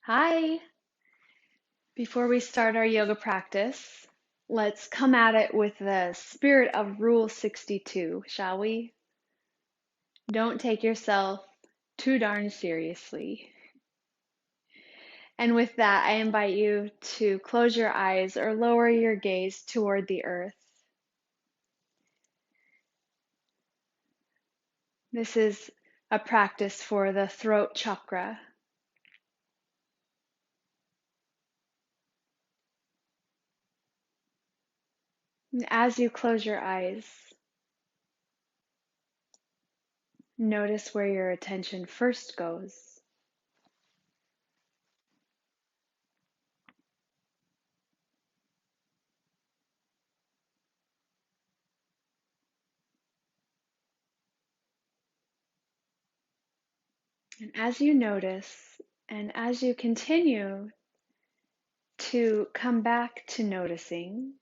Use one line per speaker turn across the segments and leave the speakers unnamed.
Hi. Before we start our yoga practice, let's come at it with the spirit of Rule 62, shall we? Don't take yourself too darn seriously. And with that, I invite you to close your eyes or lower your gaze toward the earth. This is a practice for the throat chakra. And as you close your eyes, notice where your attention first goes. And as you notice, and as you continue to come back to noticing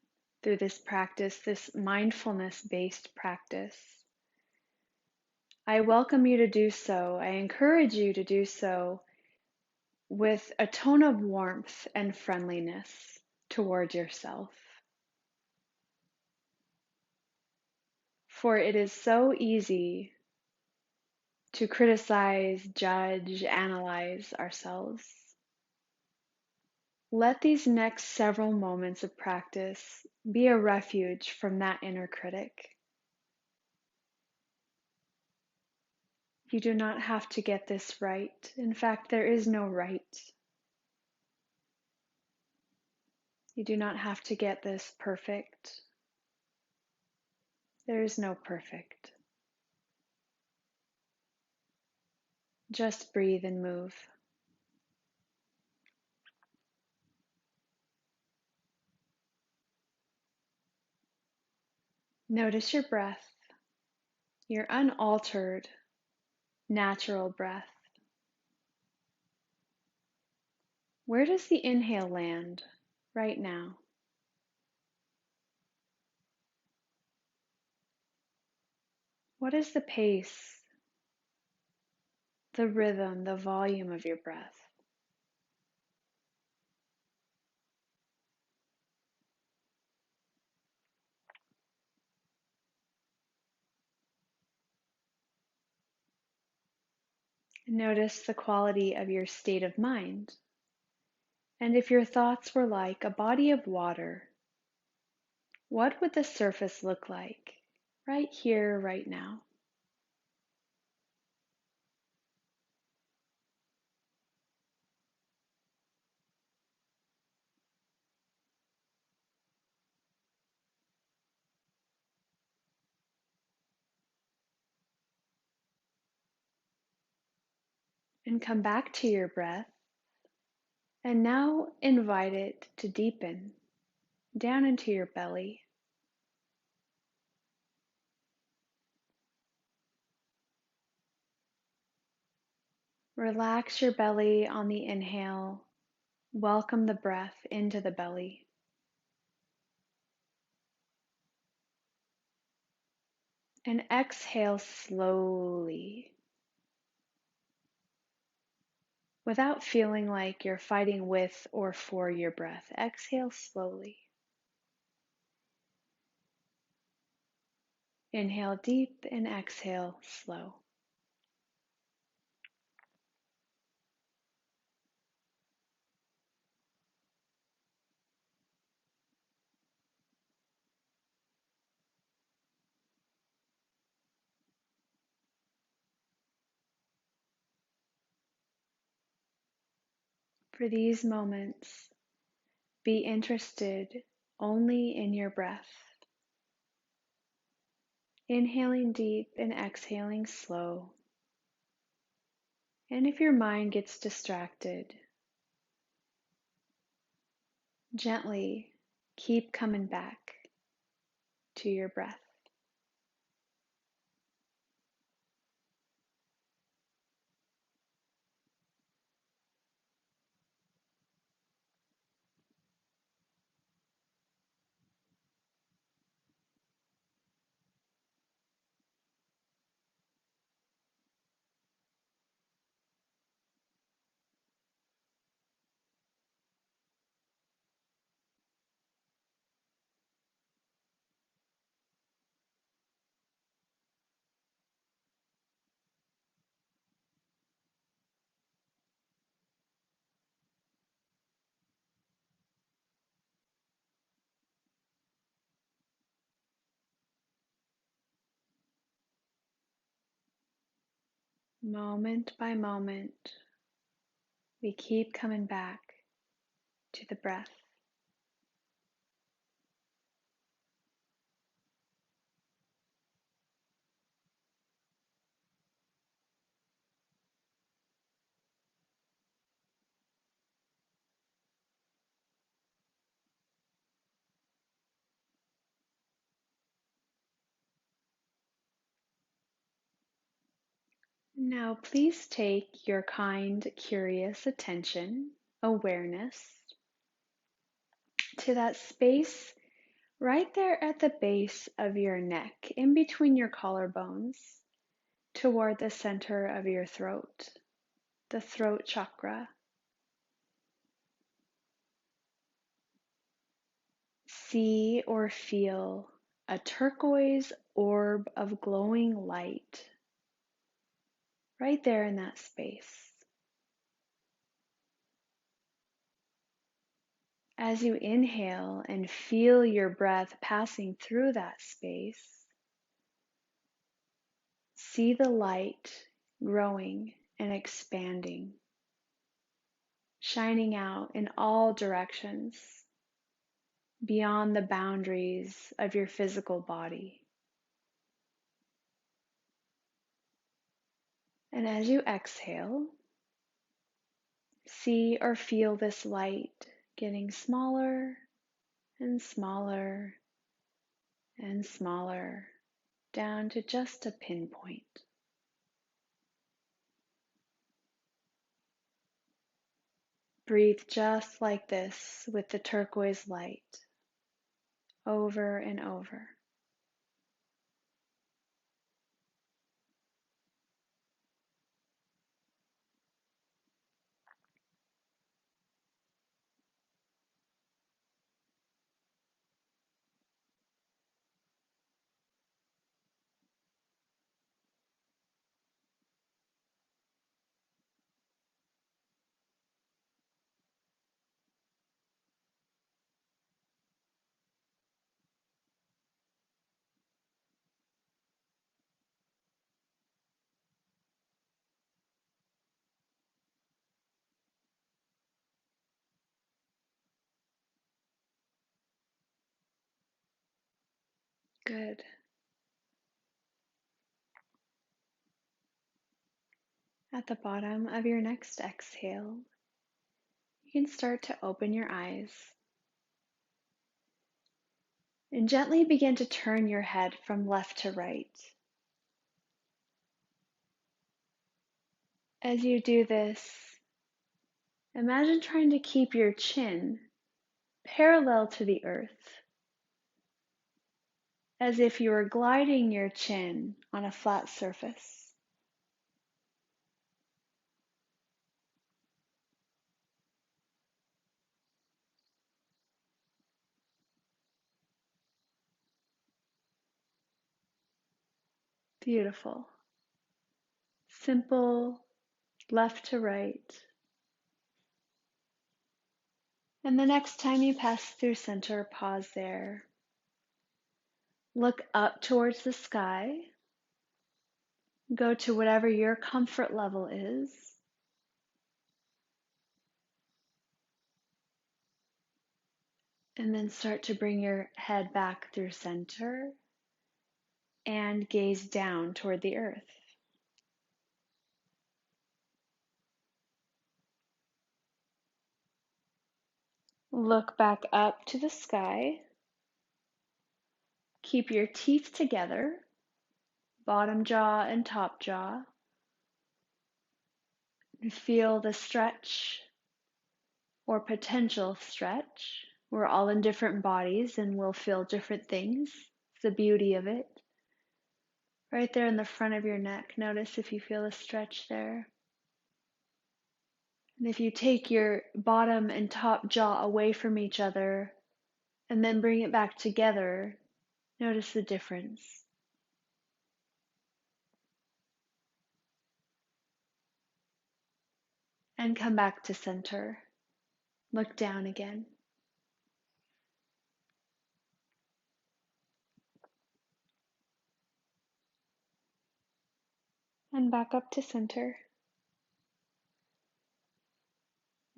through this practice, this mindfulness based practice, I welcome you to do so. I encourage you to do so with a tone of warmth and friendliness toward yourself. For it is so easy to criticize, judge, analyze ourselves. Let these next several moments of practice be a refuge from that inner critic. You do not have to get this right. In fact, there is no right. You do not have to get this perfect. There is no perfect. Just breathe and move. Notice your breath, your unaltered, natural breath. Where does the inhale land right now? What is the pace, the rhythm, the volume of your breath? Notice the quality of your state of mind. And if your thoughts were like a body of water, what would the surface look like right here, right now? And come back to your breath. And now invite it to deepen down into your belly. Relax your belly on the inhale. Welcome the breath into the belly. And exhale slowly without feeling like you're fighting with or for your breath. Exhale slowly. Inhale deep and exhale slow. For these moments, be interested only in your breath. Inhaling deep and exhaling slow. And if your mind gets distracted, gently keep coming back to your breath. Moment by moment, we keep coming back to the breath. Now, please take your kind, curious attention, awareness, to that space right there at the base of your neck, in between your collarbones, toward the center of your throat, the throat chakra. See or feel a turquoise orb of glowing light right there in that space. As you inhale and feel your breath passing through that space, see the light growing and expanding, shining out in all directions beyond the boundaries of your physical body. And as you exhale, see or feel this light getting smaller and smaller and smaller, down to just a pinpoint. Breathe just like this with the turquoise light, over and over. Good. At the bottom of your next exhale, you can start to open your eyes and gently begin to turn your head from left to right. As you do this, imagine trying to keep your chin parallel to the earth, as if you were gliding your chin on a flat surface. Beautiful. Simple, left to right. And the next time you pass through center, pause there. Look up towards the sky. Go to whatever your comfort level is. And then start to bring your head back through center and gaze down toward the earth. Look back up to the sky. Keep your teeth together, bottom jaw and top jaw. And feel the stretch or potential stretch. We're all in different bodies and we'll feel different things. It's the beauty of it. Right there in the front of your neck, notice if you feel a stretch there. And if you take your bottom and top jaw away from each other and then bring it back together, notice the difference. And come back to center. Look down again. And back up to center.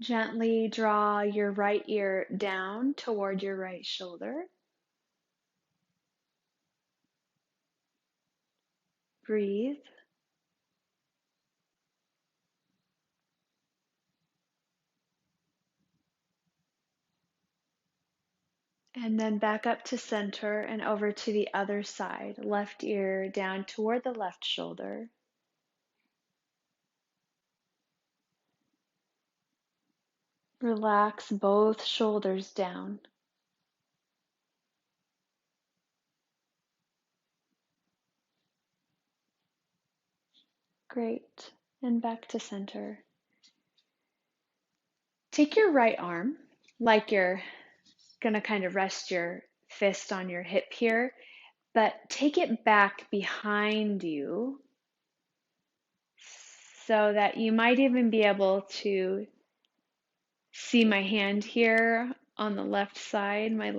Gently draw your right ear down toward your right shoulder. Breathe. And then back up to center and over to the other side. Left ear down toward the left shoulder. Relax both shoulders down. Great. And back to center. Take your right arm, like you're gonna kind of rest your fist on your hip here, but take it back behind you so that you might even be able to see my hand here on the left side, my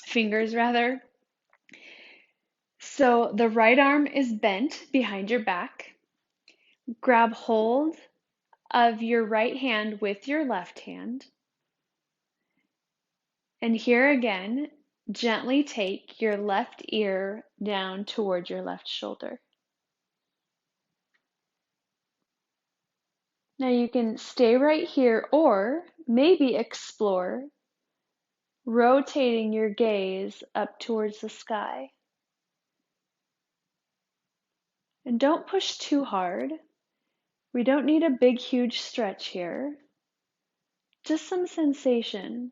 fingers rather. So the right arm is bent behind your back. Grab hold of your right hand with your left hand. And here again, gently take your left ear down toward your left shoulder. Now you can stay right here or maybe explore rotating your gaze up towards the sky. And don't push too hard. We don't need a big, huge stretch here. Just some sensation.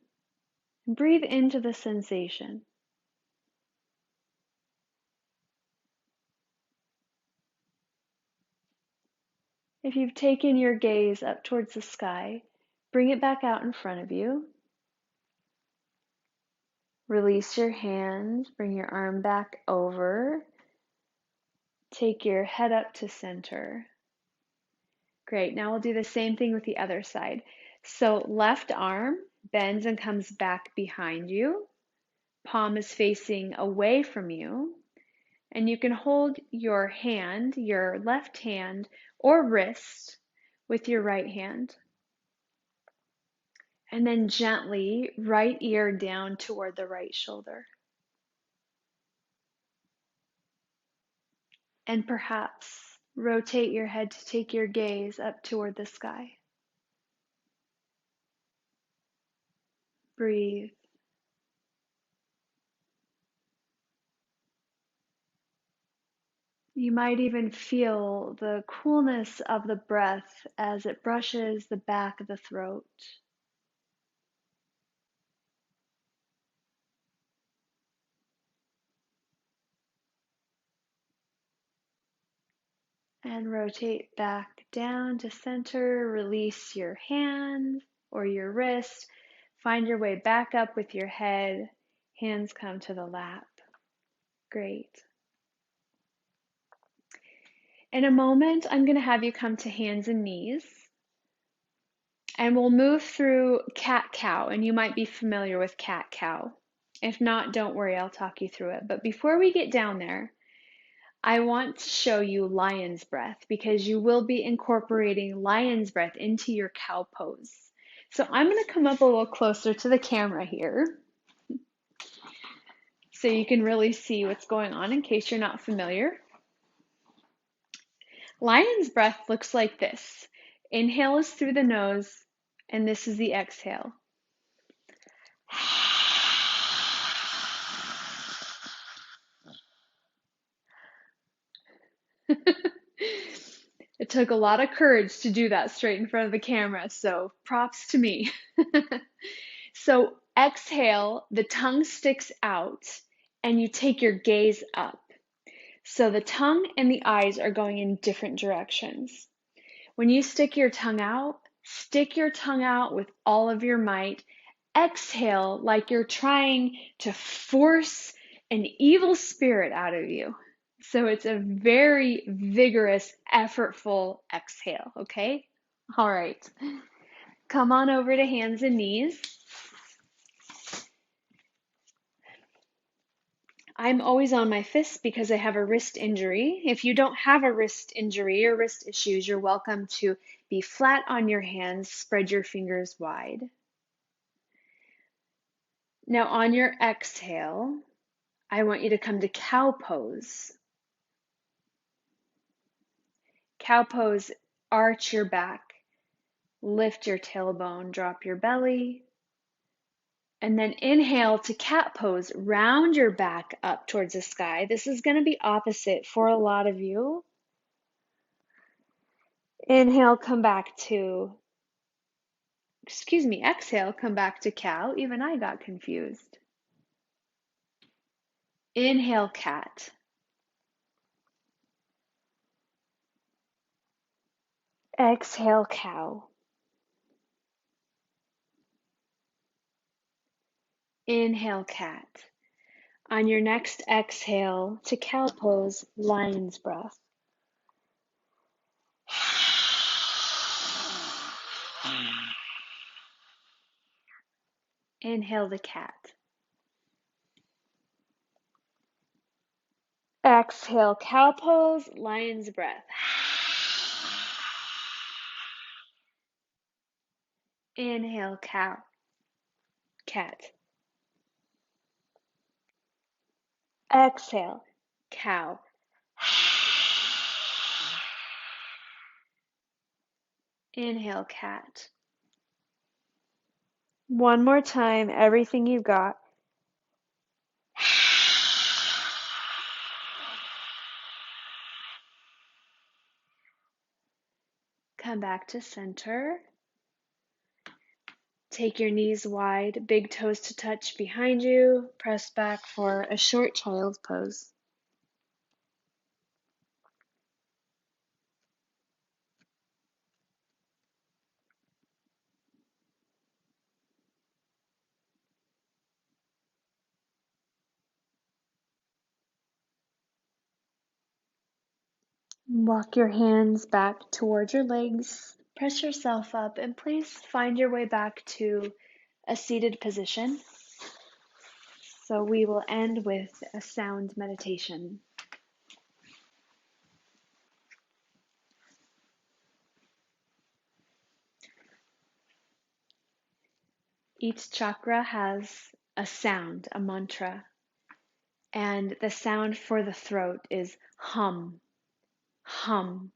Breathe into the sensation. If you've taken your gaze up towards the sky, bring it back out in front of you. Release your hands, bring your arm back over. Take your head up to center. Great, now we'll do the same thing with the other side. So left arm bends and comes back behind you. Palm is facing away from you. And you can hold your hand, your left hand or wrist with your right hand. And then gently right ear down toward the right shoulder. And perhaps rotate your head to take your gaze up toward the sky. Breathe. You might even feel the coolness of the breath as it brushes the back of the throat. And rotate back down to center. Release your hand or your wrist. Find your way back up with your head. Hands come to the lap. Great. In a moment, I'm going to have you come to hands and knees. And we'll move through cat-cow. And you might be familiar with cat-cow. If not, don't worry, I'll talk you through it. But before we get down there, I want to show you lion's breath because you will be incorporating lion's breath into your cow pose. So I'm going to come up a little closer to the camera here so you can really see what's going on in case you're not familiar. Lion's breath looks like this. Inhale is through the nose, and this is the exhale. It took a lot of courage to do that straight in front of the camera, so props to me. So exhale, the tongue sticks out, and you take your gaze up. So the tongue and the eyes are going in different directions. When you stick your tongue out with all of your might. Exhale like you're trying to force an evil spirit out of you. So it's a very vigorous, effortful exhale, okay? All right. Come on over to hands and knees. I'm always on my fists because I have a wrist injury. If you don't have a wrist injury or wrist issues, you're welcome to be flat on your hands, spread your fingers wide. Now on your exhale, I want you to come to cow pose. Cow pose, arch your back, lift your tailbone, drop your belly, and then inhale to cat pose, round your back up towards the sky. This is going to be opposite for a lot of you. Inhale, come back to, exhale, come back to cow. Even I got confused. Inhale, cat. Exhale, cow. Inhale, cat. On your next exhale to cow pose, lion's breath. Inhale the cat. Exhale, cow pose, lion's breath. Inhale, cow, cat. Exhale, cow. Inhale, cat. One more time, everything you've got. Come back to center. Take your knees wide, big toes to touch behind you. Press back for a short child's pose. Walk your hands back towards your legs. Press yourself up and please find your way back to a seated position. So we will end with a sound meditation. Each chakra has a sound, a mantra, and the sound for the throat is hum, hum.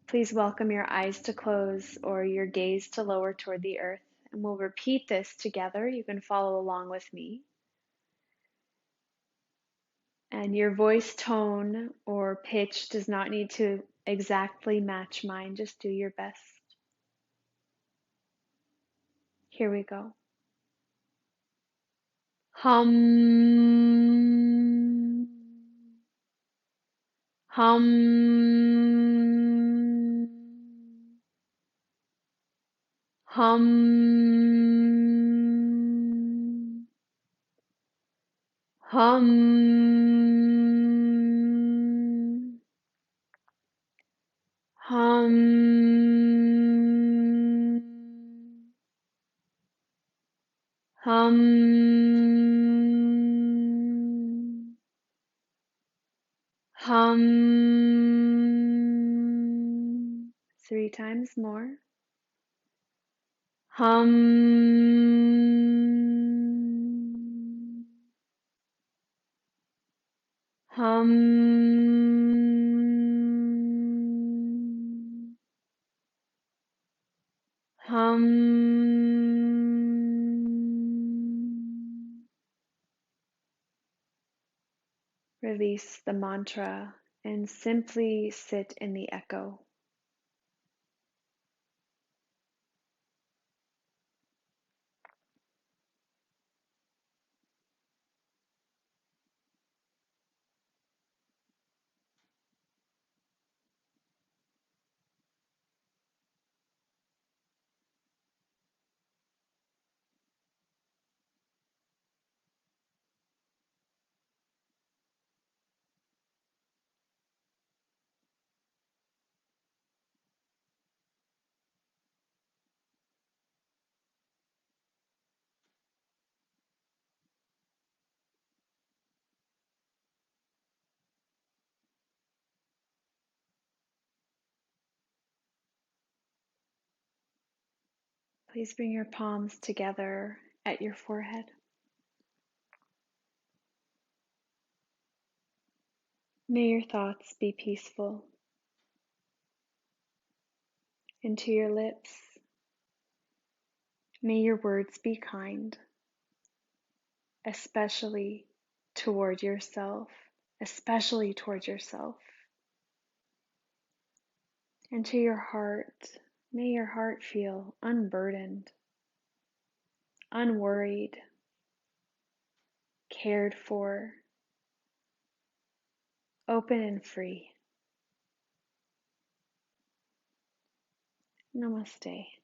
Please welcome your eyes to close or your gaze to lower toward the earth, and we'll repeat this together. You can follow along with me. And your voice tone or pitch does not need to exactly match mine. Just do your best. Here we go. Hum, hum, hum, hum, hum, hum, hum. 3 times more. Hum, hum, hum. Release the mantra and simply sit in the echo. Please bring your palms together at your forehead. May your thoughts be peaceful. Into your lips, may your words be kind, especially toward yourself, especially toward yourself. And to your heart, may your heart feel unburdened, unworried, cared for, open and free. Namaste.